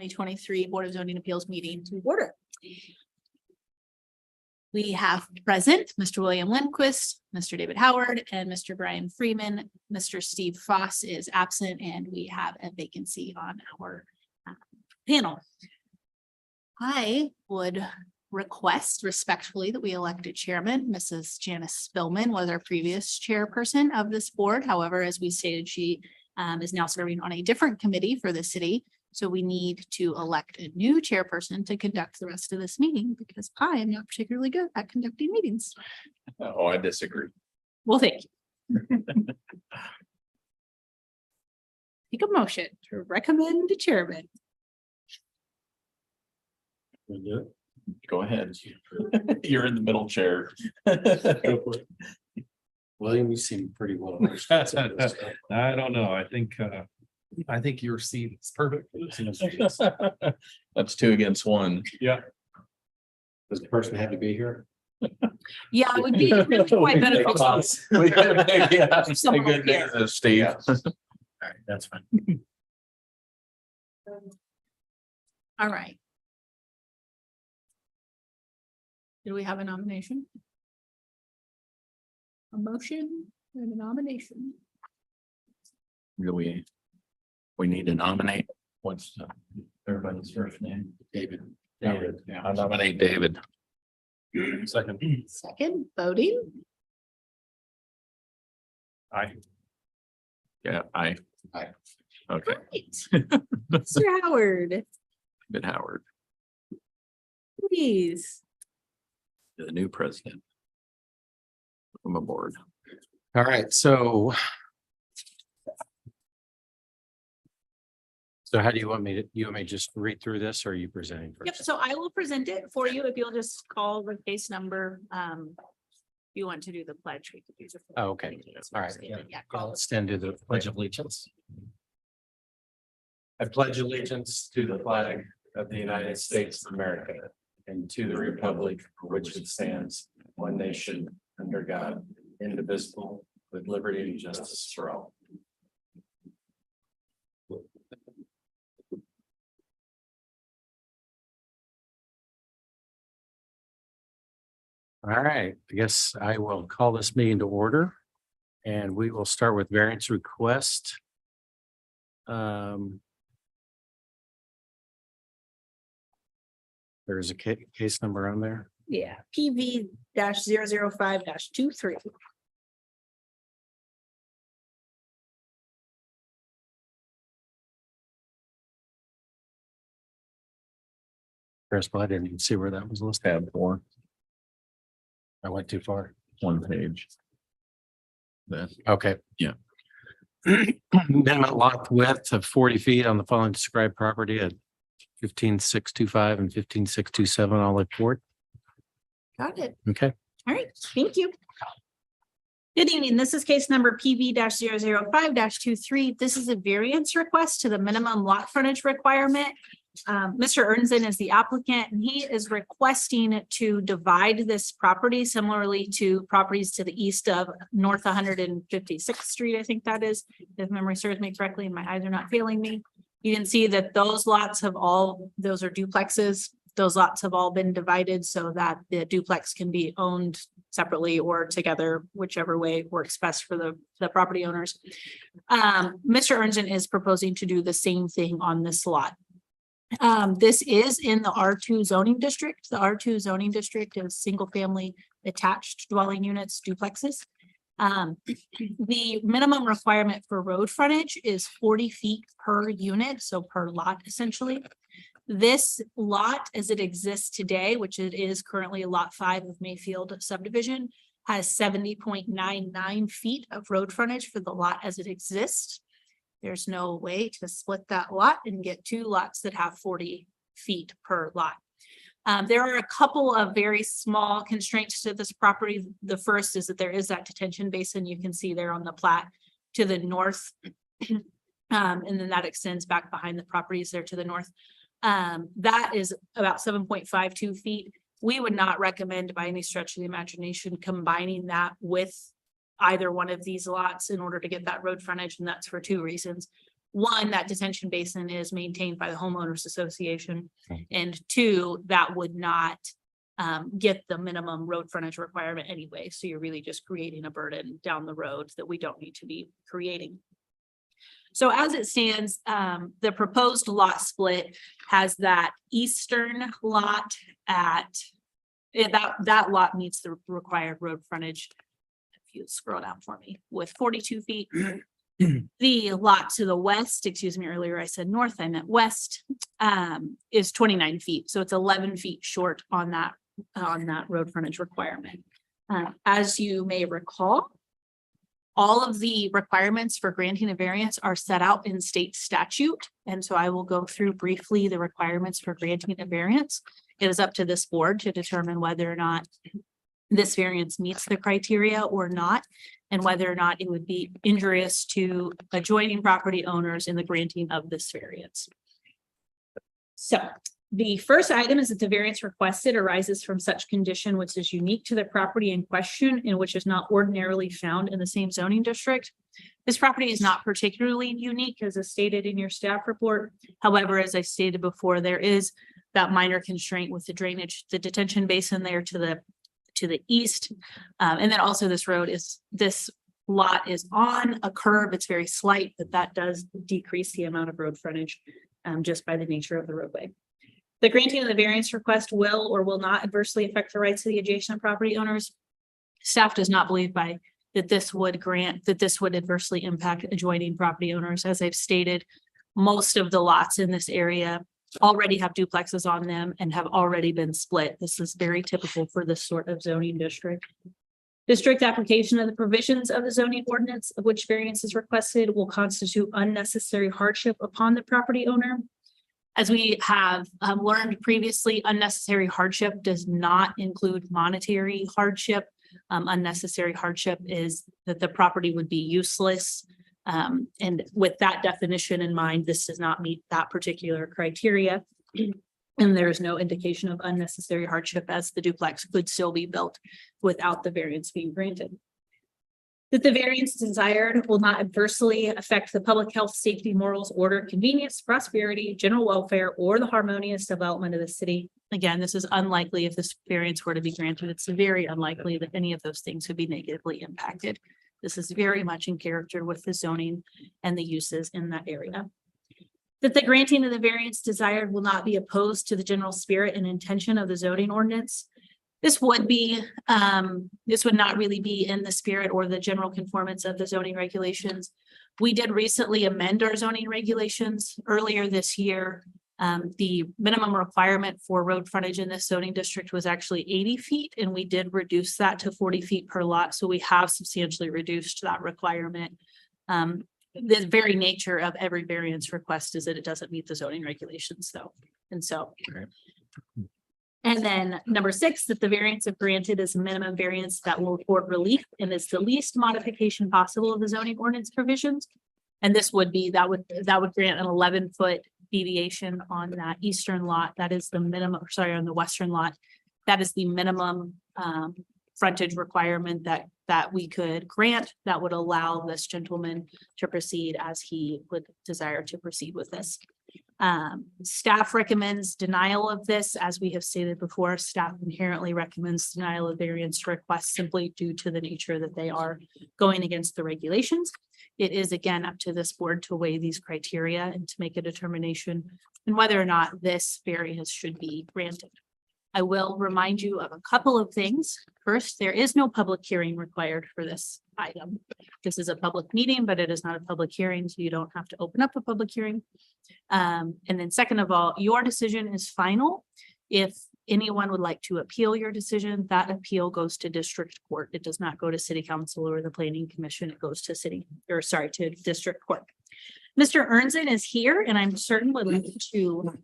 2023 Board of Zoning Appeals meeting to order. We have present Mr. William Lindquist, Mr. David Howard, and Mr. Brian Freeman. Mr. Steve Foss is absent, and we have a vacancy on our panel. I would request respectfully that we elect a chairman. Mrs. Janice Spillman was our previous chairperson of this board. However, as we stated, she is now serving on a different committee for the city. So we need to elect a new chairperson to conduct the rest of this meeting because I am not particularly good at conducting meetings. Oh, I disagree. Well, thank you. Take a motion to recommend a chairman. Go ahead. You're in the middle chair. William, you seem pretty well. I don't know. I think your seat is perfect. That's 2 against 1. Yeah. Does the person have to be here? Yeah, it would be really quite beneficial. Someone Good here. news, Steve. All right, that's fine. All right. Do we have a nomination? A motion and a nomination. We need to nominate. What's everybody's first name? David. David. Yeah, I nominate David. Second. Second, voting. Aye. Yeah, I. Okay, Right. Mr. Howard, David Howard, please. the new president. I'm aboard. All right, so. So how do you want me to just read through this or are you presenting Yep, first? so I will present it for you if you'll just call the case number. If you want to do the pledge, we could use it. Oh, okay. All right. Yeah, call it. Let's stand to the pledge of allegiance. I pledge allegiance to the flag of the United States of America and to the republic for which it stands, one nation, under God, indivisible, with liberty and justice for all. All right, I guess I will call this meeting to order. And we will start with variance request. There's a case number on there. Yeah, PV -005 -23. Chris, but I didn't even see where that was listed. Tab 4, I went too far. 1 page. Then, Okay. Yeah. Minimum lot width of 40 feet on the following described property at 15625 and 15627 Olive Court. Got it. Okay. All right, thank you. Good evening. This is case number PV -005 -23. This is a variance request to the minimum lot frontage requirement. Mr. Ernzen is the applicant, and he is requesting to divide this property similarly to properties to the east of North 156th Street. I think that is, if memory serves me correctly, and my eyes are not failing me. You can see that those lots have those are duplexes. Those lots have all been divided so that the duplex can be owned separately or together, whichever way works best for the property owners. Mr. Ernzen is proposing to do the same thing on this lot. This is in the R2 zoning district. The R2 zoning district is single family attached dwelling units, duplexes. The minimum requirement for road frontage is 40 feet per unit, so per lot essentially. This lot as it exists today, which it is currently lot 5 of Mayfield subdivision, has 70.99 feet of road frontage for the lot as it exists. There's no way to split that lot and get 2 lots that have 40 feet per lot. There are a couple of very small constraints to this property. The first is that there is that detention basin you can see there on the plat to the north. And then that extends back behind the properties there to the north. That is about 7.52 feet. We would not recommend by any stretch of the imagination combining that with either one of these lots in order to get that road frontage, and that's for 2 reasons. one, that detention basin is maintained by the homeowners association. Okay. And two, that would not get the minimum road frontage requirement anyway. So you're really just creating a burden down the road that we don't need to be creating. So as it stands, the proposed lot split has that eastern lot at that lot meets the required road frontage. If you scroll down for me, with 42 feet. The lot to the west, excuse me, earlier I said north, I meant west, is 29 feet. So it's 11 feet short on that road frontage requirement. As you may recall, all of the requirements for granting a variance are set out in state statute. And so I will go through briefly the requirements for granting a variance. It is up to this board to determine whether or not this variance meets the criteria or not, and whether or not it would be injurious to adjoining property owners in the granting of this variance. So the first item is that the variance requested arises from such condition which is unique to the property in question and which is not ordinarily found in the same zoning district. This property is not particularly unique as is stated in your staff report. However, as I stated before, there is that minor constraint with the drainage, the detention basin there to the east. And then also this lot is on a curve. It's very slight, but that does decrease the amount of road frontage just by the nature of the roadway. The granting of the variance request will or will not adversely affect the rights of the adjacent property owners. Staff does not believe that this would adversely impact adjoining property owners. As I've stated, most of the lots in this area already have duplexes on them and have already been split. This is very typical for this sort of zoning district. The strict application of the provisions of the zoning ordinance of which variance is requested will constitute unnecessary hardship upon the property owner. As we have learned previously, unnecessary hardship does not include monetary hardship. Unnecessary hardship is that the property would be useless. And with that definition in mind, this does not meet that particular criteria. And there is no indication of unnecessary hardship as the duplex could still be built without the variance being granted. That the variance desired will not adversely affect the public health, safety, morals, order, convenience, prosperity, general welfare, or the harmonious development of the city. Again, this is unlikely if this variance were to be granted. It's very unlikely that any of those things would be negatively impacted. This is very much in character with the zoning and the uses in that area. That the granting of the variance desired will not be opposed to the general spirit and intention of the zoning ordinance. This would not really be in the spirit or the general conformance of the zoning regulations. We did recently amend our zoning regulations earlier this year. The minimum requirement for road frontage in this zoning district was actually 80 feet, and we did reduce that to 40 feet per lot. So we have substantially reduced that requirement. The very nature of every variance request is that it doesn't meet the zoning regulations, though. And so. And then number 6, that the variance if granted is a minimum variance that will afford relief and is the least modification possible of the zoning ordinance provisions. And this would be, that would grant an 11-foot deviation on that eastern lot. That is the minimum, sorry, on the western lot. That is the minimum frontage requirement that we could grant that would allow this gentleman to proceed as he would desire to proceed with this. Staff recommends denial of this. As we have stated before, staff inherently recommends denial of variance requests simply due to the nature that they are going against the regulations. It is again up to this board to weigh these criteria and to make a determination on whether or not this variance should be granted. I will remind you of a couple of things. First, there is no public hearing required for this item. This is a public meeting, but it is not a public hearing, so you don't have to open up a public hearing. And then second of all, your decision is final. If anyone would like to appeal your decision, that appeal goes to district court. It does not go to city council or the planning commission. It goes to to district court. Mr. Ernzen is here, and I'm certain would like to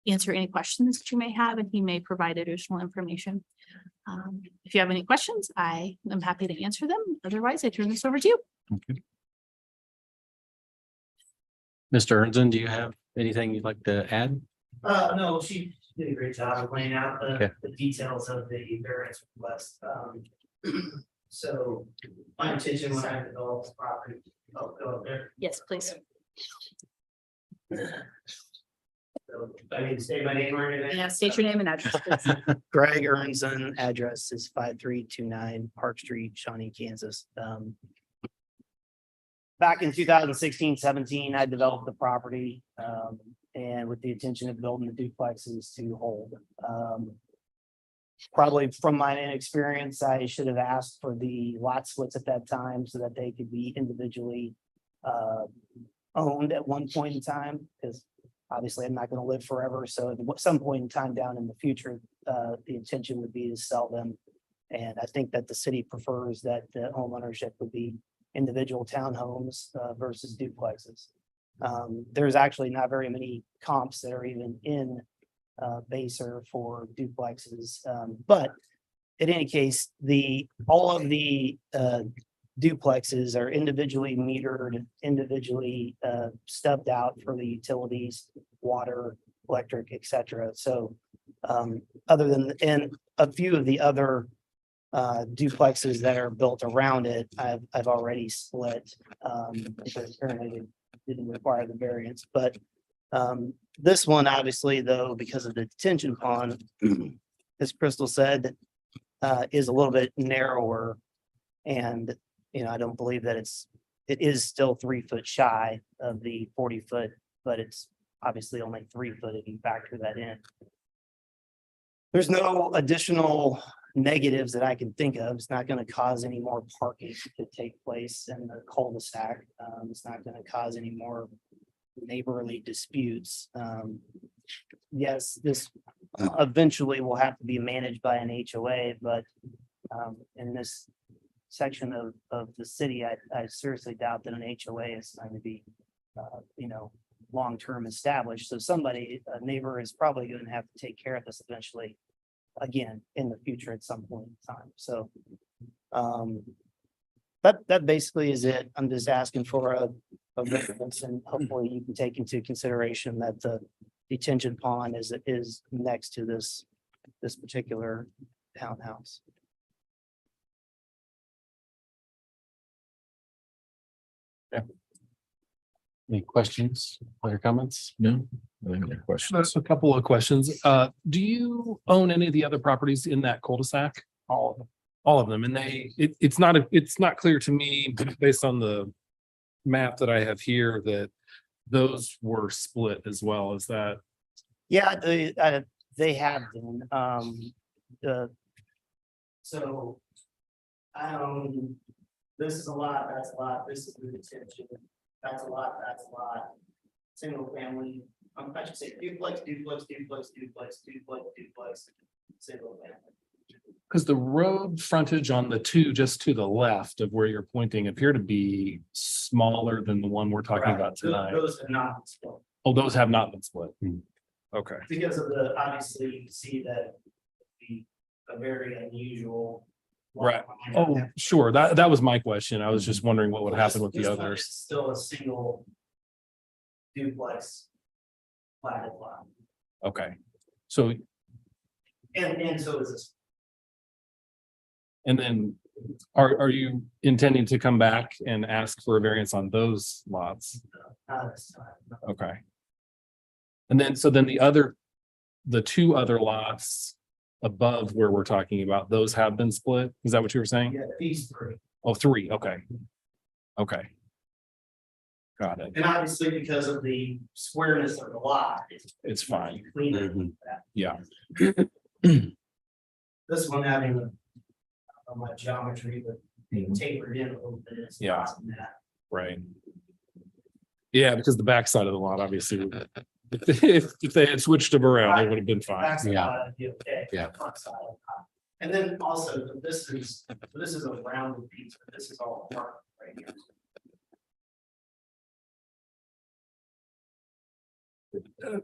answer any questions that you may have, and he may provide additional information. If you have any questions, I am happy to answer them. Otherwise, I turn this over to you. Okay. Mr. Ernzen, do you have anything you'd like to add? No, she did a great job of laying out Okay. the details of the variance request. So my intention when I develop this property, I'll go up there. Yes, please. So I need to say my name or anything. Yeah, state your name and address, please. Greg Ernson, address is 5329 Park Street, Shawnee, Kansas. Back in 2016-17, I developed the property, and with the intention of building the duplexes to hold. Probably from my inexperience, I should have asked for the lot splits at that time so that they could be individually owned at one point in time, because obviously I'm not going to live forever. So at some point in time down in the future, the intention would be to sell them. And I think that the city prefers that the home ownership would be individual townhomes versus duplexes. There's actually not very many comps that are even in BZA for duplexes. But in any case, all of the duplexes are individually metered, individually stubbed out for the utilities, water, electric, et cetera. So other than, and a few of the other duplexes that are built around it, I've already split because apparently they didn't require the variance. But this one, obviously, though, because of the detention pond, as Crystal said, is a little bit narrower. And, you know, I don't believe that it is still 3 foot shy of the 40 foot, but it's obviously only 3 foot if you factor that in. There's no additional negatives that I can think of. It's not going to cause any more parking to take place in the cul-de-sac. It's not going to cause any more neighborly disputes. Yes, this eventually will have to be managed by an HOA, but in this section of the city, I seriously doubt that an HOA is going to be, you know, long-term established. So somebody, a neighbor is probably going to have to take care of this eventually, again, in the future at some point in time. So that basically is it. I'm just asking for a variance, and hopefully you can take into consideration that the detention pond is next to this particular townhouse. Any questions, other comments? No? Any questions? That's a couple of questions. Do you own any of the other properties in that cul-de-sac? All of them. All of them, and it's not clear to me based on the map that I have here that those were split as well. Is that? Yeah, they have been, so this is a lot, that's a lot, this is the detention, that's a lot, that's a lot. Single family, I should say duplex, duplex, duplex, duplex, duplex, duplex, single family. Because the road frontage on the two just to the left of where you're pointing appear to be smaller than the one we're talking about tonight. Those are not split Oh, those have not been split. Okay. because of the, obviously, you see that the, a very unusual. Right. Oh, sure. That was my question. I was just wondering what would happen with This the one others. is Still a single duplex platted lot. Okay. So, And so is this. and then are you intending to come back and ask for a variance on those lots? This time. Okay. And then, so then the two other lots above where we're talking about, those have been split? Is that what you were saying? Yeah, these three. Oh, three. Okay. Okay. Got it. And obviously because of the squareness of the lot. It's fine. Clean it. Mhm. Yeah. This one having my geometry, but being tapered in a little bit. It's Yeah. less than that. Right. Yeah, because the backside of the lot, obviously, if they had switched them around, it would have been fine. That's Yeah. gotta be okay. Yeah. Front side. And then also, this is a rounded piece, but this is all marked right here.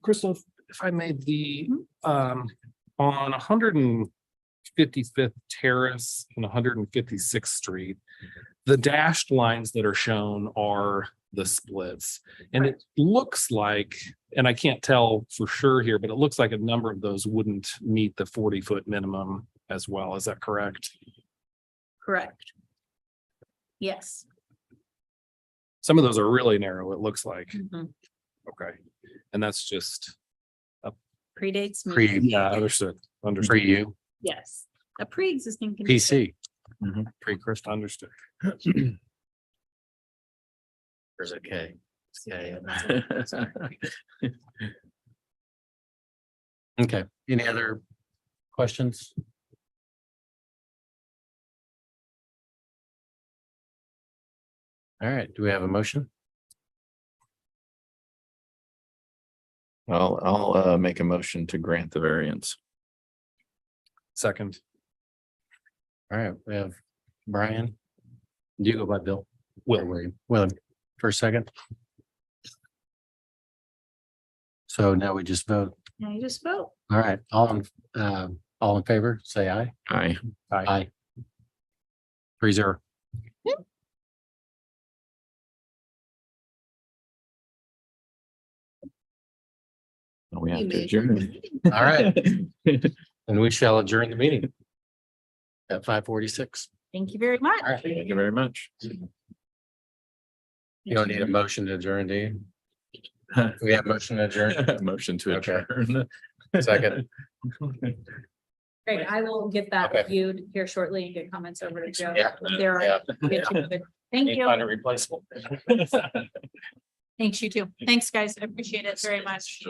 Crystal, if I made on 155th Terrace and 156th Street, the dashed lines that are shown are the splits. And it looks like, and I can't tell for sure here, but it looks like a number of those wouldn't meet the 40-foot minimum as well. Is that correct? Correct. Yes. Some of those are really narrow, it looks like. Mhm. Okay. And that's just Predates me. yeah, understood. Understood. you. Yes. A pre-existing. condition. Mhm. Pre-Christ, understood. There's a K. Okay, any other questions? All right, do we have a motion? I'll make a motion to grant the variance. Second. All right, we have Brian. Do you go by Bill? Will. William, for a second. So now we just vote. Now you just vote. All right, all in favor, say aye. Aye. Aye. 3-0. We have You to may adjourn. adjourn the meeting. All right. And we shall adjourn the meeting at 5:46. Thank you very much. All right, thank you very much. You don't need a motion to adjourn, do you? We have motion to adjourn. Motion to adjourn. Second. Great. I will get that Okay. reviewed here shortly and get comments over to Joe. Yeah. If there are. Yeah. Thank you. Find a replacement. Thanks, you too. Thanks, guys. I appreciate it very much.